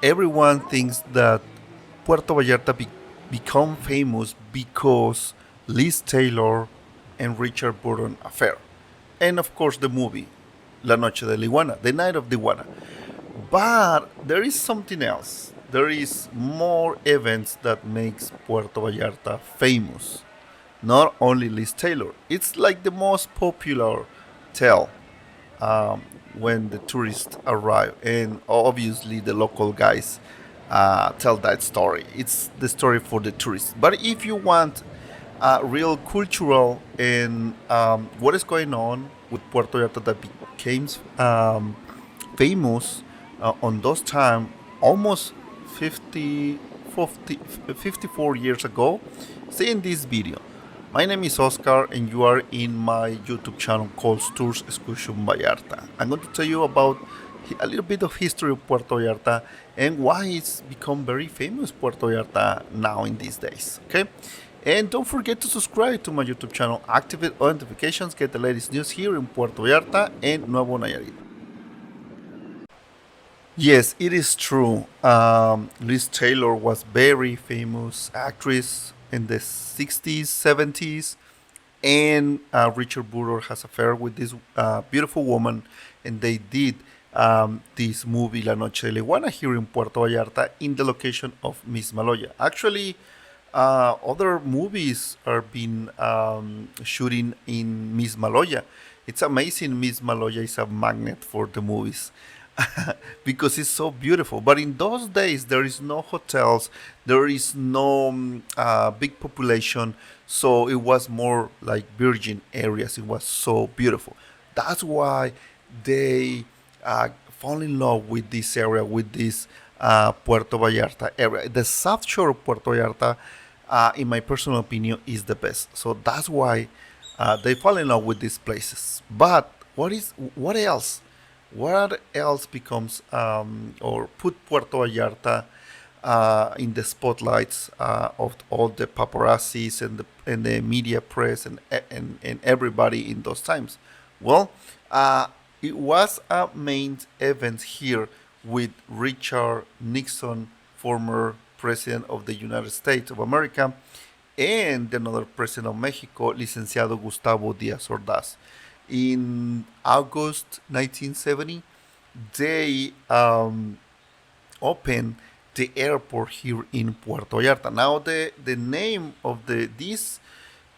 Everyone thinks that Puerto Vallarta become famous because Liz Taylor and Richard Burton affair, and of course the movie La Noche de la Iguana, the Night of the Iguana. But there is something else. There is more events that makes Puerto Vallarta famous. Not only Liz Taylor. It's like the most popular tale um, when the tourists arrive, and obviously the local guys tell that story. It's the story for the tourists. But if you want real cultural and what is going on with Puerto Vallarta that became famous on those time, almost 50, 50, 54 years ago, see in this video. My name is Oscar and you are in my YouTube channel called Tours Excursion Vallarta. I'm going to tell you about a little bit of history of Puerto Vallarta and why it's become very famous Puerto Vallarta now in these days. Okay? And don't forget to subscribe to my YouTube channel, activate all notifications, get the latest news here in Puerto Vallarta and Nuevo Nayarit. Yes, it is true. Liz Taylor was very famous actress in the 60s, 70s, and Richard Burton has affair with this beautiful woman, and they did this movie La Noche de la Iguana here in Puerto Vallarta in the location of Miss Maloya. Actually, other movies are being shooting in Miss Maloya. It's amazing. Miss Maloya is a magnet for the movies because it's so beautiful. But in those days, there is no hotels, there is no big population, so it was more like virgin areas. It was so beautiful. That's why they fall in love with this area, with this Puerto Vallarta area. The South Shore of Puerto Vallarta, in my personal opinion, is the best. So that's why they fall in love with these places. But what else? What else becomes or put Puerto Vallarta in the spotlights of all the paparazzis and the media press and everybody in those times? Well, it was a main event here with Richard Nixon, former president of the United States of America, and another president of Mexico, Licenciado Gustavo Díaz Ordaz. In August 1970, they opened the airport here in Puerto Vallarta. Now, the name of this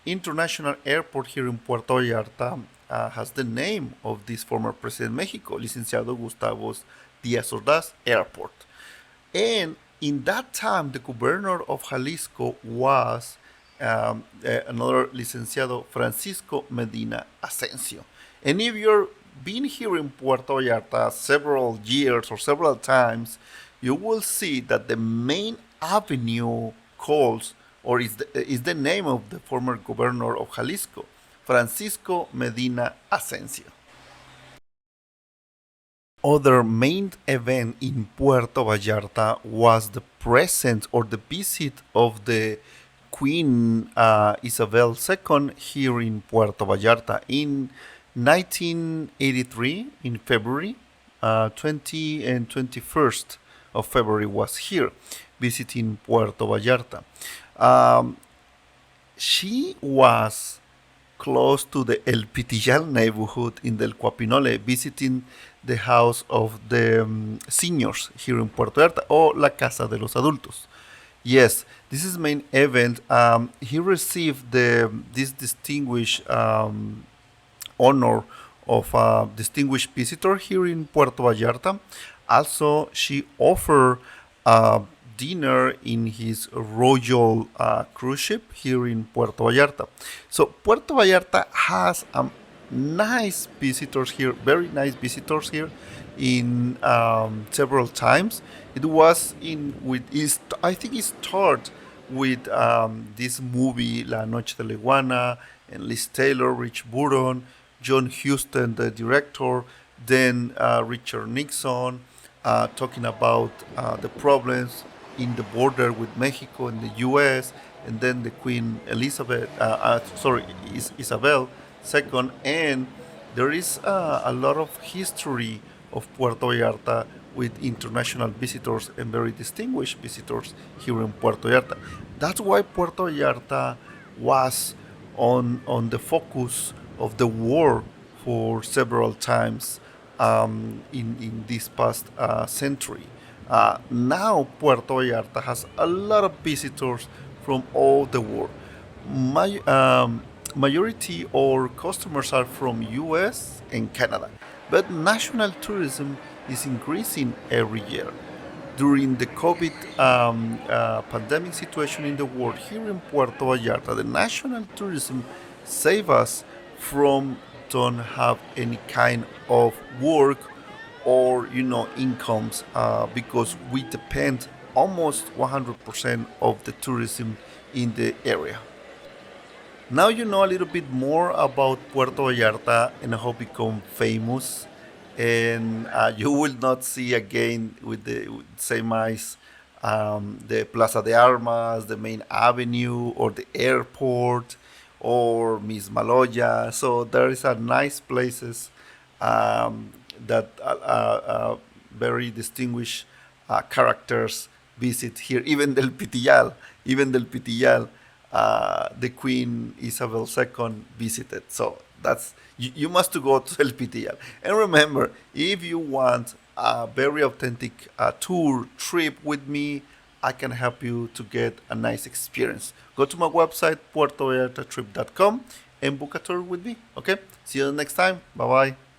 international airport here in Puerto Vallarta has the name of this former president of Mexico, Licenciado Gustavo Díaz Ordaz Airport. And in that time, the governor of Jalisco was another licenciado Francisco Medina Asensio. And if you're been here in Puerto Vallarta several years or several times, you will see that the main avenue calls or is the name of the former governor of Jalisco, Francisco Medina Asensio. Other main event in Puerto Vallarta was the presence or the visit of the Queen Isabel II here in Puerto Vallarta in 1983 in February. 20 and 21st of February was here visiting Puerto Vallarta. Um, she was close to the El Pitillal neighborhood in Del Cuapinole, visiting the house of the seniors here in Puerto Vallarta, or La Casa de los Adultos. Yes, this is main event. He received this distinguished honor of a distinguished visitor here in Puerto Vallarta. Also, she offered dinner in his royal cruise ship here in Puerto Vallarta. So Puerto Vallarta has nice visitors here, very nice visitors here in several times. It was in with is I think it started with this movie La Noche de la Iguana and Liz Taylor, Rich Burton, John Huston, the director, then Richard Nixon, talking about the problems in the border with Mexico and the U.S., and then the Queen Isabel II, and there is a lot of history of Puerto Vallarta with international visitors and very distinguished visitors here in Puerto Vallarta. That's why Puerto Vallarta was on the focus of the war for several times in this past century. Now Puerto Vallarta has a lot of visitors from all the world. My majority or customers are from US and Canada, but national tourism is increasing every year. During the COVID pandemic situation in the world, here in Puerto Vallarta, the national tourism saved us from don't have any kind of work or incomes because we depend almost 100% of the tourism in the area. Now you know a little bit more about Puerto Vallarta and how become famous, and you will not see again with the same eyes the Plaza de Armas, the main avenue, or the airport, or Miss Maloya. So there is a nice places um, that very distinguished characters visit here. Even Del Pitillal, the Queen Isabel II visited. So you must to go to El Pitillal. And remember, if you want a very authentic tour trip with me, I can help you to get a nice experience. Go to my website, puertovallartatrip.com, and book a tour with me. Okay? See you next time. Bye bye.